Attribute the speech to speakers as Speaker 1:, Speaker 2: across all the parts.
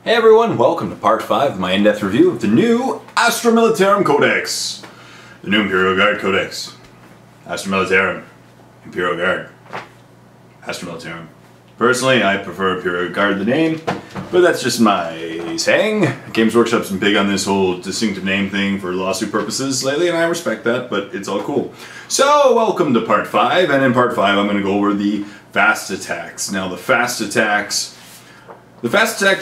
Speaker 1: Hey everyone, welcome to part 5 of my in-depth review of the new Astra Militarum Codex. The new Imperial Guard Codex. Astra Militarum. Imperial Guard. Astra Militarum. Personally, I prefer Imperial Guard the name, but that's just my saying. Games Workshop's been big on this whole distinctive name thing for lawsuit purposes lately, and I respect that, but it's all cool. So, welcome to part 5, and in part 5 I'm going to go over the fast attacks. Now, the fast attack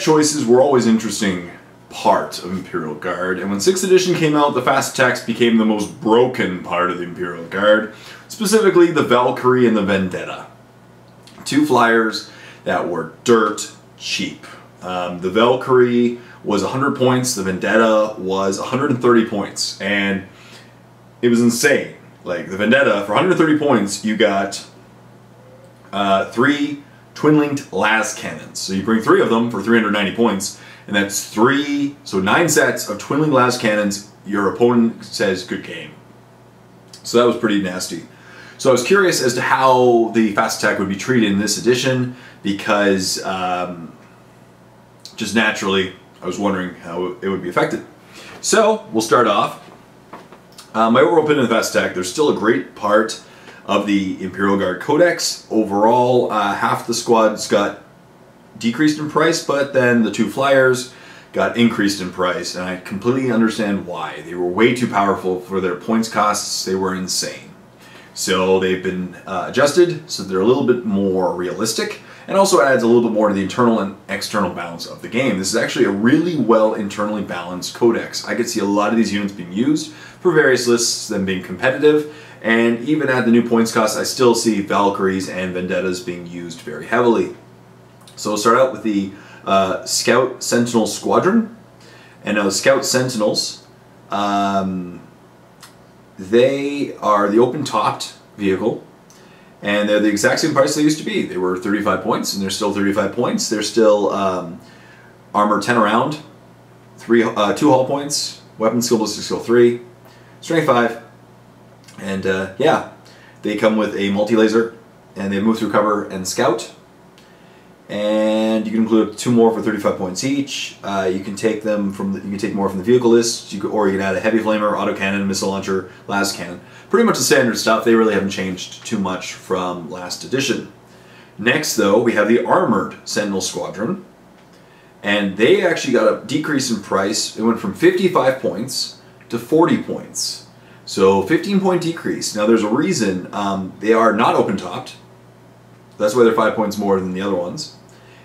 Speaker 1: choices were always an interesting part of Imperial Guard, and when 6th edition came out, the fast attacks became the most broken part of the Imperial Guard, specifically the Valkyrie and the Vendetta. Two flyers that were dirt cheap. The Valkyrie was 100 points, the Vendetta was 130 points, and it was insane. Like, the Vendetta, for 130 points, you got 3 twin-linked las cannons. So you bring 3 of them for 390 points, and that's 9 sets of twin-linked las cannons. Your opponent says, good game. So that was pretty nasty. So I was curious as to how the fast attack would be treated in this edition, because just naturally I was wondering how it would be affected. So we'll start off. My overall opinion of the fast attack, there's still a great part of the Imperial Guard Codex. Overall, half the squads got decreased in price, but then the 2 flyers got increased in price, and I completely understand why. They were way too powerful for their points costs. They were insane. So they've been adjusted so they're a little bit more realistic, and also adds a little bit more to the internal and external balance of the game. This is actually a really well internally balanced codex. I could see a lot of these units being used for various lists, them being competitive, and even at the new points cost, I still see Valkyries and Vendettas being used very heavily. So we'll start out with the Scout Sentinel Squadron. And now the Scout Sentinels, they are the open-topped vehicle, and they're the exact same price they used to be. They were 35 points, and they're still 35 points. They're still armor 10 around, 2 hull points, weapon skill, ballistic skill 3, strength 5, and yeah, they come with a multi-laser, and they move through cover and scout. And you can include 2 more for 35 points each. You can take them from you can take more from the vehicle list, or you can add a heavy flamer, autocannon, missile launcher, las cannon. Pretty much the standard stuff. They really haven't changed too much from last edition. Next, though, we have the Armored Sentinel Squadron, and they actually got a decrease in price. It went from 55 points to 40 points. So 15-point decrease. Now there's a reason. They are not open-topped. That's why they're 5 points more than the other ones.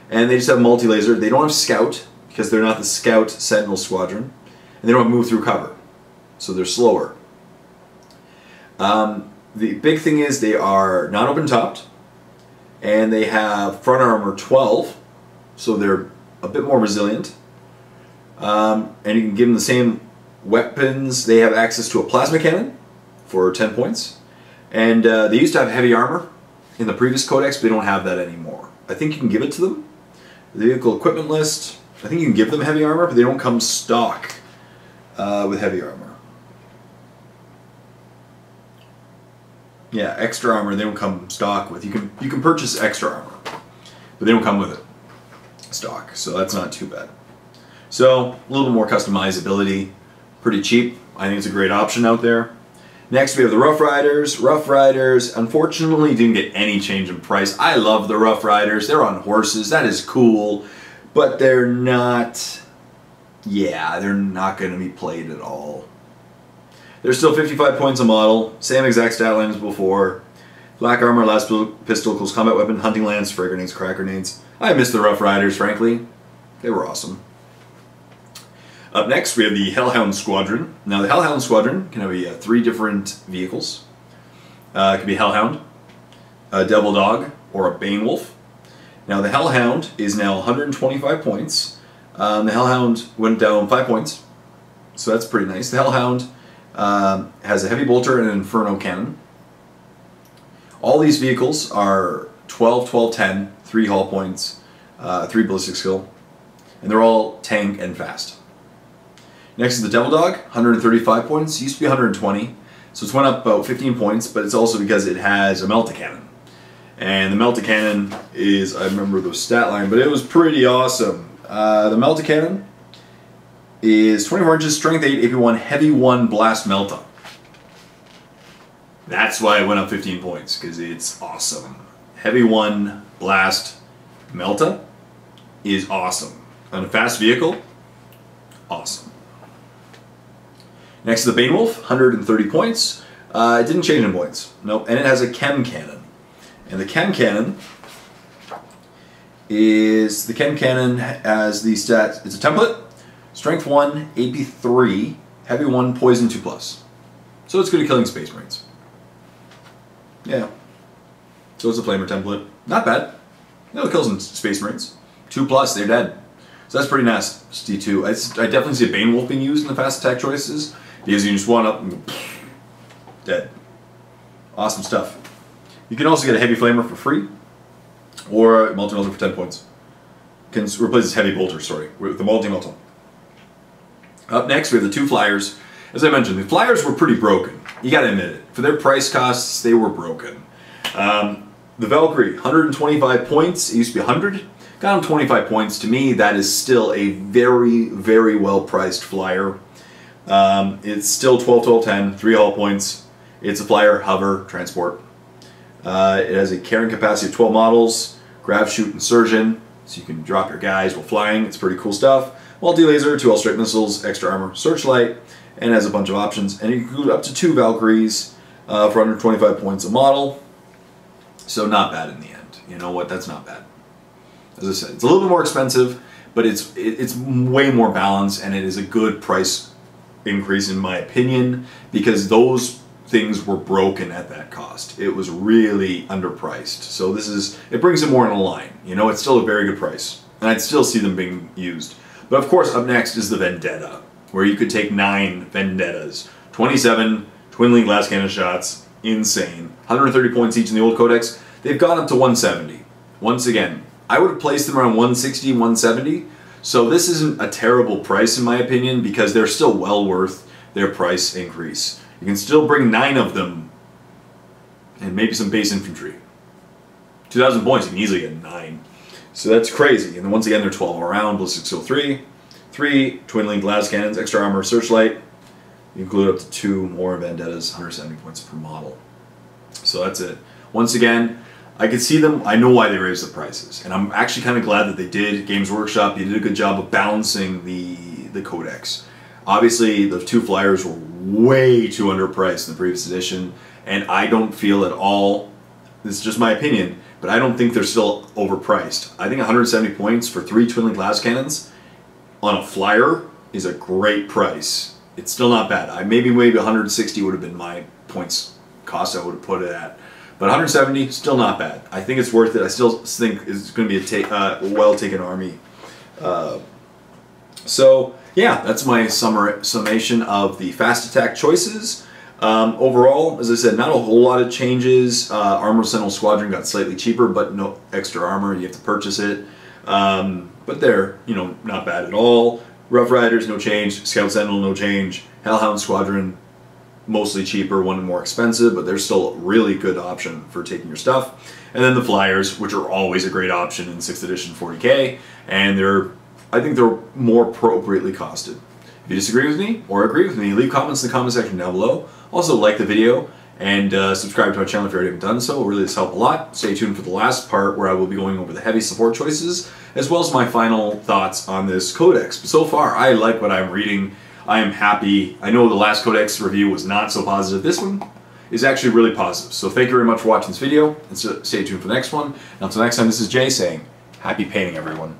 Speaker 1: And they just have multi-laser. They don't have Scout, because they're not the Scout Sentinel Squadron. And they don't have move through cover. So they're slower. The big thing is they are not open-topped. And they have front armor 12. So they're a bit more resilient. And you can give them the same weapons. They have access to a plasma cannon for 10 points. And they used to have heavy armor in the previous codex, but they don't have that anymore. I think you can give it to them. The vehicle equipment list, I think you can give them heavy armor, but they don't come stock with heavy armor. Yeah, extra armor they don't come stock with. You can purchase extra armor, but they don't come with it stock, so that's not too bad. So a little bit more customizability, pretty cheap. I think it's a great option out there. Next we have the Rough Riders. Rough Riders, unfortunately, didn't get any change in price. I love the Rough Riders. They're on horses. That is cool. But they're not... yeah, they're not going to be played at all. They're still 55 points a model. Same exact stat line as before. Black armor, last pistol, close combat weapon, hunting lance, frag grenades, crack grenades. I miss the Rough Riders, frankly. They were awesome. Up next, we have the Hellhound Squadron. Now, the Hellhound Squadron can have 3 different vehicles. It could be a Hellhound, a Devil Dog, or a Bane Wolf. Now, the Hellhound is now 125 points. The Hellhound went down 5 points, so that's pretty nice. The Hellhound has a heavy bolter and an Inferno cannon. All these vehicles are 12, 12, 10, 3 hull points, 3 ballistic skill, and they're all tank and fast. Next is the Devil Dog, 135 points. It used to be 120, so it's went up about 15 points, but it's also because it has a Melta-Cannon. And the Melta-Cannon is, I remember the stat line, but it was pretty awesome. The Melta Cannon is 24 inches, strength 8, AP1, heavy 1, blast Melta. That's why it went up 15 points, because it's awesome. Heavy 1, blast Melta is awesome. On a fast vehicle, awesome. Next is the Banewolf, 130 points. It didn't change in points. Nope, and it has a chem cannon. And the chem cannon has the stats, it's a template, strength 1, AP 3, heavy 1, poison 2+. So it's good at killing Space Marines. Yeah. So it's a flamer template. Not bad. No kills in Space Marines. 2+, they're dead. So that's pretty nasty too. I definitely see a Banewolf being used in the fast attack choices, because you just one up and go, dead. Awesome stuff. You can also get a heavy flamer for free, or a multi-melter for 10 points. Can replace this heavy bolter, sorry, with the multi-melter. Up next, we have the 2 flyers. As I mentioned, the flyers were pretty broken. You gotta admit it. For their price costs, they were broken. The Valkyrie, 125 points. It used to be 100. Got him 25 points. To me, that is still a very, very well-priced flyer. It's still 12, 12, 10, 3 hull points. It's a flyer, hover, transport. It has a carrying capacity of 12 models, grab, shoot, and surgeon, so you can drop your guys while flying. It's pretty cool stuff. Multi-laser, 2 all-strike missiles, extra armor, searchlight, and has a bunch of options. And you can go up to 2 Valkyries for under 25 points a model. So not bad in the end. You know what? That's not bad. As I said, it's a little bit more expensive, but it's way more balanced, and it is a good price increase in my opinion, because those things were broken at that cost. It was really underpriced. So it brings it more in line. You know, it's still a very good price, and I'd still see them being used. But of course, up next is the Vendetta, where you could take 9 Vendettas, 27 twin-link glass cannon shots, insane. 130 points each in the old codex. They've gone up to 170. Once again, I would have placed them around 160, 170. So this isn't a terrible price in my opinion, because they're still well worth their price increase. You can still bring 9 of them, and maybe some base infantry. 2,000 points, you can easily get 9. So that's crazy. And then once again, they're 12 around, ballistic skill 3, 3 twin-link glass cannons, extra armor, searchlight. You include up to 2 more Vendettas, 170 points per model. So that's it. Once again, I could see them, I know why they raised the prices, and I'm actually kind of glad that they did. Games Workshop, they did a good job of balancing the codex. Obviously, the 2 flyers were way too underpriced in the previous edition, and I don't feel at all, this is just my opinion, but I don't think they're still overpriced. I think 170 points for 3 twin-link glass cannons on a flyer is a great price. It's still not bad. Maybe 160 would have been my points cost I would have put it at. But 170, still not bad. I think it's worth it. I still think it's going to be a well-taken army. So, yeah, that's my summation of the fast attack choices. Overall, as I said, not a whole lot of changes. Armor Sentinel Squadron got slightly cheaper, but no extra armor. You have to purchase it. But they're, you know, not bad at all. Rough Riders, no change. Scout Sentinel, no change. Hellhound Squadron, mostly cheaper, one more expensive, but they're still a really good option for taking your stuff. And then the Flyers, which are always a great option in 6th edition 40k, and I think they're more appropriately costed. If you disagree with me or agree with me, leave comments in the comment section down below. Also like the video and subscribe to my channel if you already haven't done so. It will really help a lot. Stay tuned for the last part where I will be going over the heavy support choices as well as my final thoughts on this codex. But so far, I like what I'm reading. I am happy. I know the last codex review was not so positive. This one is actually really positive. So thank you very much for watching this video, and stay tuned for the next one. And until next time, this is Jay saying, happy painting, everyone.